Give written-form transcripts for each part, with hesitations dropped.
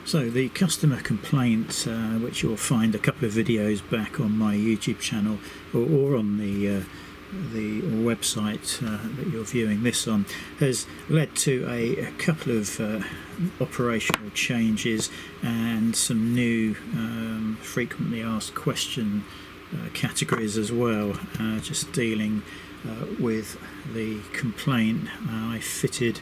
So the customer complaint, which you'll find a couple of videos back on my YouTube channel or on the website that you're viewing this on, has led to a couple of operational changes and some new frequently asked question categories as well. Just dealing with the complaint, I fitted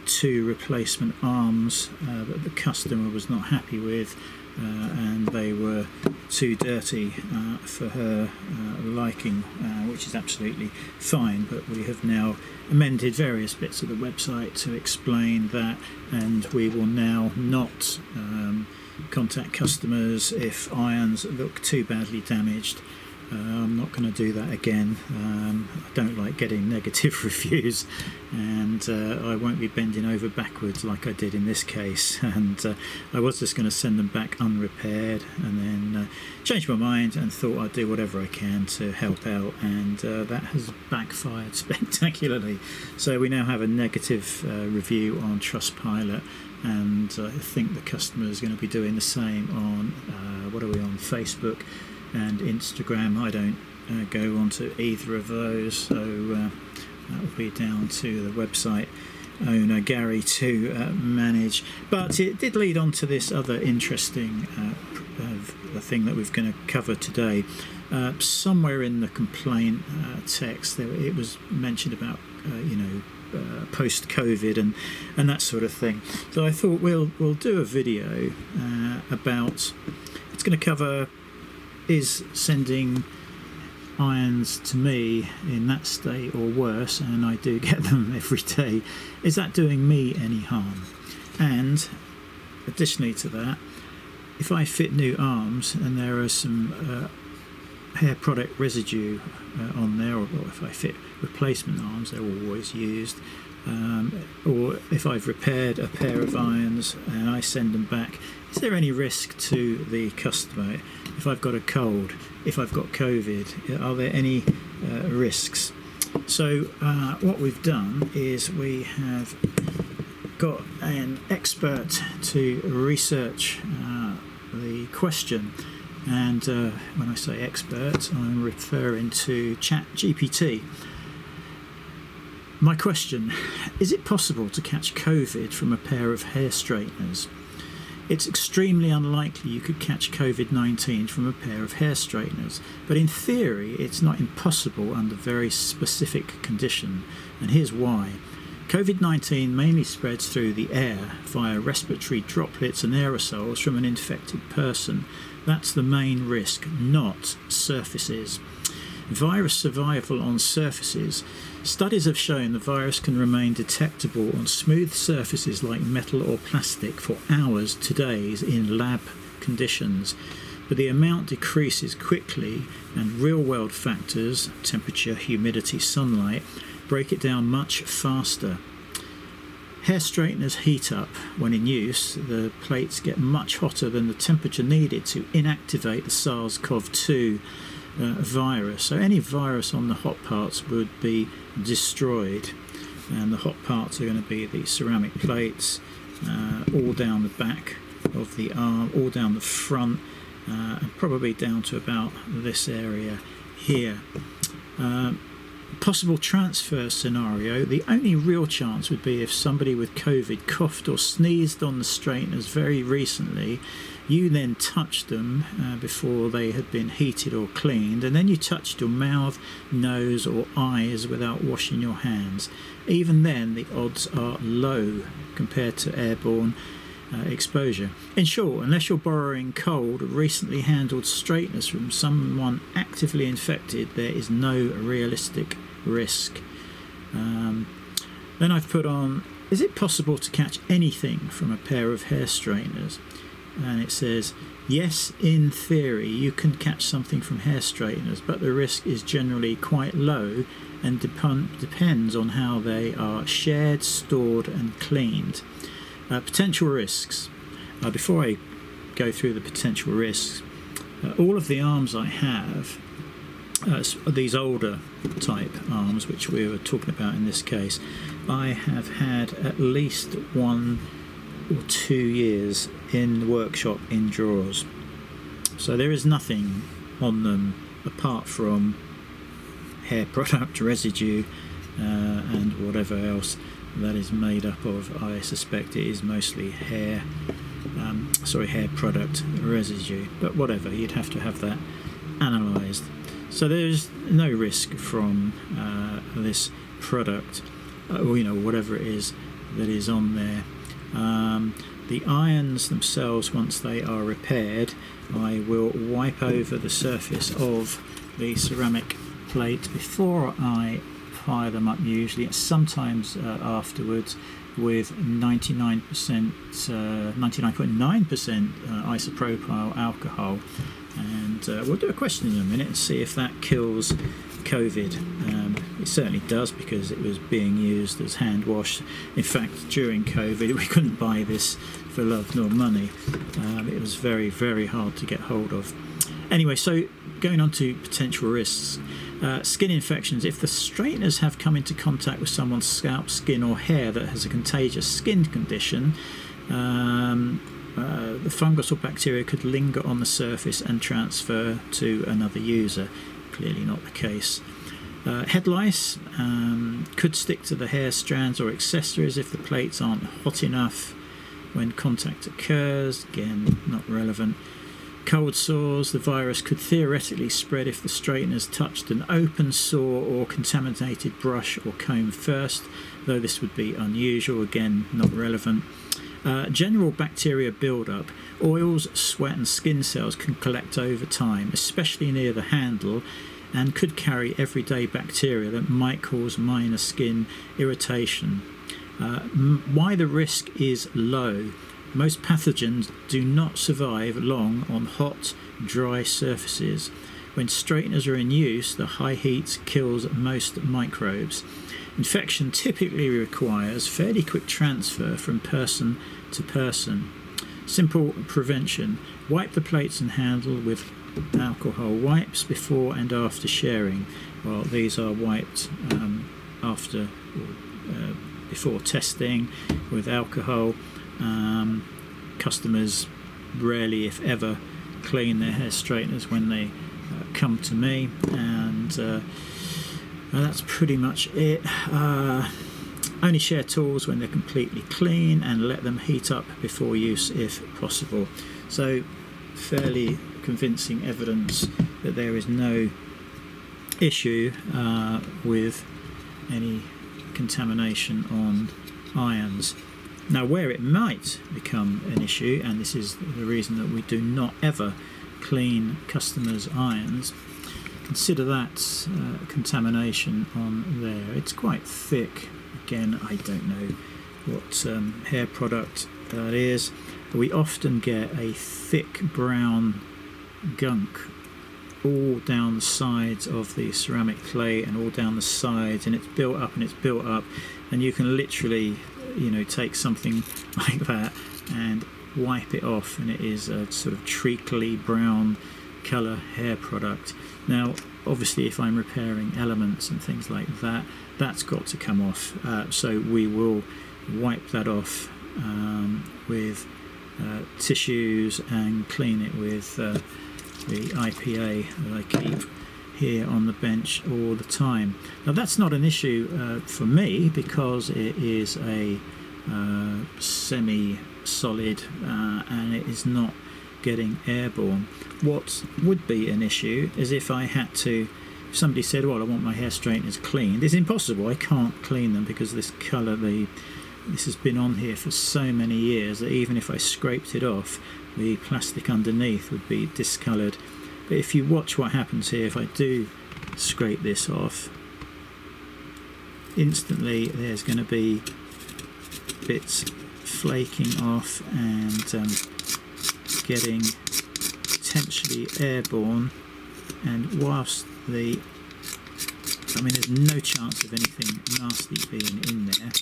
2 replacement arms that the customer was not happy with, and they were too dirty for her liking, which is absolutely fine, but we have now amended various bits of the website to explain that, and we will now not contact customers if irons look too badly damaged. I'm not going to do that again. I don't like getting negative reviews, and I won't be bending over backwards like I did in this case. And I was just going to send them back unrepaired, and then changed my mind and thought I'd do whatever I can to help out, and that has backfired spectacularly. So we now have a negative review on Trustpilot, and I think the customer is going to be doing the same on what are we on, Facebook and Instagram. I don't go onto either of those, so that will be down to the website owner Gary to manage. But it did lead on to this other interesting thing that we're going to cover today. Somewhere in the complaint text it was mentioned about post-COVID and that sort of thing. So I thought we'll do a video about, it's going to cover, is sending irons to me in that state or worse, and I do get them every day, is that doing me any harm? And additionally to that, if I fit new arms and there are some hair product residue on there, or if I fit replacement arms, they're always used, or if I've repaired a pair of irons and I send them back, is there any risk to the customer? If I've got a cold, if I've got COVID, are there any risks? So what we've done is we have got an expert to research the question, and when I say expert, I'm referring to ChatGPT. My question: is it possible to catch COVID from a pair of hair straighteners? It's extremely unlikely you could catch COVID-19 from a pair of hair straighteners, but in theory it's not impossible under very specific condition, and here's why. COVID-19 mainly spreads through the air via respiratory droplets and aerosols from an infected person. That's the main risk, not surfaces. Virus survival on surfaces. Studies have shown the virus can remain detectable on smooth surfaces like metal or plastic for hours to days in lab conditions, but the amount decreases quickly, and real-world factors, temperature, humidity, sunlight, break it down much faster. Hair straighteners heat up when in use. The plates get much hotter than the temperature needed to inactivate the SARS-CoV-2 virus. So any virus on the hot parts would be destroyed, and the hot parts are going to be the ceramic plates, all down the back of the arm, all down the front, and probably down to about this area here. Possible transfer scenario: the only real chance would be if somebody with COVID coughed or sneezed on the straighteners very recently. You then touched them before they had been heated or cleaned, and then you touched your mouth, nose or eyes without washing your hands. Even then the odds are low compared to airborne exposure. In short, unless you're borrowing cold, recently handled straighteners from someone actively infected, there is no realistic risk. Then I've put on, is it possible to catch anything from a pair of hair straighteners? And it says, yes, in theory you can catch something from hair straighteners, but the risk is generally quite low and depends on how they are shared, stored and cleaned. Potential risks. Before I go through the potential risks, all of the arms I have, these older type arms which we were talking about in this case, I have had at least one or 2 years in the workshop in drawers. So there is nothing on them apart from hair product residue and whatever else that is made up of. I suspect it is mostly hair product residue, but whatever, you'd have to have that analysed. So there's no risk from this product, or whatever it is that is on there. The irons themselves, once they are repaired, I will wipe over the surface of the ceramic plate before I fire them up, usually, sometimes afterwards, with 99.9% isopropyl alcohol, and we'll do a question in a minute and see if that kills COVID. It certainly does, because it was being used as hand wash. In fact, during COVID we couldn't buy this for love nor money. It was very, very hard to get hold of. Anyway, so going on to potential risks. Skin infections. If the straighteners have come into contact with someone's scalp, skin or hair that has a contagious skin condition, the fungus or bacteria could linger on the surface and transfer to another user. Clearly not the case. Head lice could stick to the hair strands or accessories if the plates aren't hot enough when contact occurs. Again, not relevant. Cold sores. The virus could theoretically spread if the straighteners touched an open sore or contaminated brush or comb first, though this would be unusual. Again, not relevant. General bacteria build-up. Oils, sweat and skin cells can collect over time, especially near the handle, and could carry everyday bacteria that might cause minor skin irritation. Why the risk is low. Most pathogens do not survive long on hot, dry surfaces. When straighteners are in use, the high heat kills most microbes. Infection typically requires fairly quick transfer from person to person. Simple prevention. Wipe the plates and handle with alcohol wipes before and after sharing. Well, these are wiped before testing with alcohol. Customers rarely, if ever, clean their hair straighteners when they come to me, and that's pretty much it. Only share tools when they're completely clean, and let them heat up before use if possible. So fairly convincing evidence that there is no issue with any contamination on irons. Now, where it might become an issue, and this is the reason that we do not ever clean customers' irons, consider that contamination on there. It's quite thick. Again, I don't know what hair product that is. We often get a thick brown gunk all down the sides of the ceramic plate and all down the sides, and it's built up and it's built up, and you can literally take something like that and wipe it off, and it is a sort of treacly brown colour hair product. Now, obviously, if I'm repairing elements and things like that, that's got to come off. So we will wipe that off with tissues and clean it with the IPA that I keep here on the bench all the time. Now, that's not an issue for me, because it is a semi-solid and it is not getting airborne. What would be an issue is if somebody said, well, I want my hair straighteners cleaned. It's impossible. I can't clean them because this colour, this has been on here for so many years that even if I scraped it off, the plastic underneath would be discoloured. But if you watch what happens here, if I do scrape this off, instantly there's going to be bits flaking off and getting potentially airborne. And whilst there's no chance of anything nasty being in there,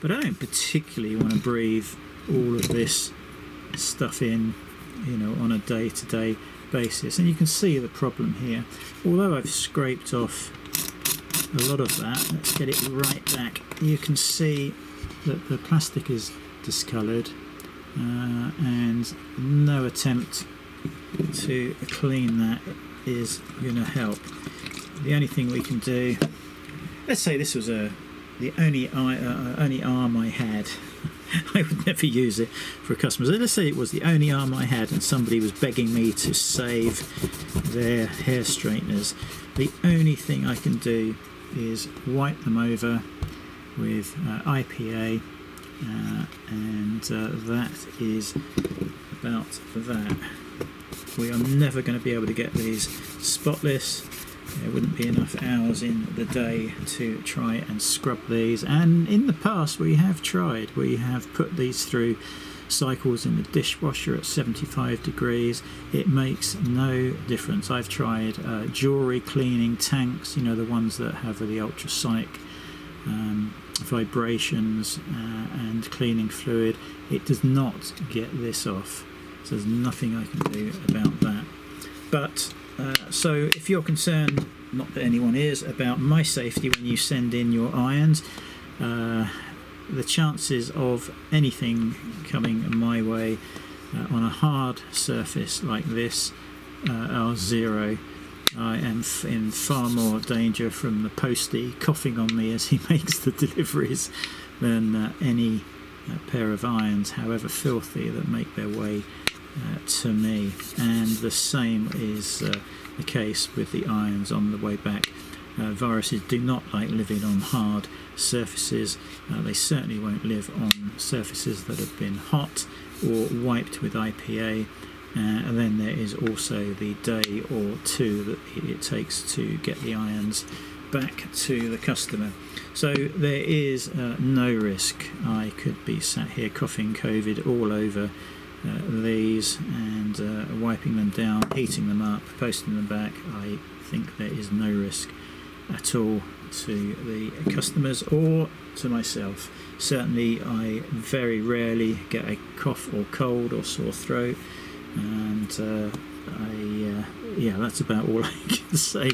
but I don't particularly want to breathe all of this stuff in, on a day-to-day basis. And you can see the problem here. Although I've scraped off a lot of that, let's get it right back. You can see that the plastic is discoloured, and no attempt to clean that is going to help. The only thing we can do, let's say this was the only arm I had. I would never use it for a customer. So let's say it was the only arm I had and somebody was begging me to save their hair straighteners. The only thing I can do is wipe them over with IPA, and that is about that. We are never going to be able to get these spotless. There wouldn't be enough hours in the day to try and scrub these, and in the past we have tried. We have put these through cycles in the dishwasher at 75 degrees. It makes no difference. I've tried jewellery cleaning tanks, you know, the ones that have the ultrasonic vibrations and cleaning fluid. It does not get this off, so there's nothing I can do about that. But so if you're concerned, not that anyone is, about my safety when you send in your irons, the chances of anything coming my way on a hard surface like this are zero. I am in far more danger from the postie coughing on me as he makes the deliveries than any pair of irons, however filthy, that make their way to me. And the same is the case with the irons on the way back. Viruses do not like living on hard surfaces. They certainly won't live on surfaces that have been hot or wiped with IPA. And then there is also the day or two that it takes to get the irons back to the customer. So there is no risk. I could be sat here coughing COVID all over these and wiping them down, heating them up, posting them back. I think there is no risk at all to the customers or to myself. Certainly I very rarely get a cough or cold or sore throat, and yeah, that's about all I can say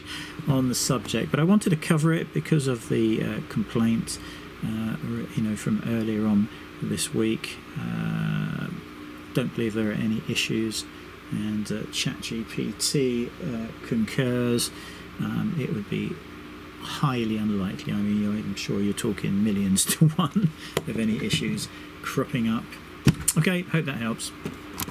on the subject. But I wanted to cover it because of the complaint from earlier on this week. Don't believe there are any issues, and ChatGPT concurs. It would be highly unlikely. I mean, I'm sure you're talking millions to one of any issues cropping up. Okay, hope that helps.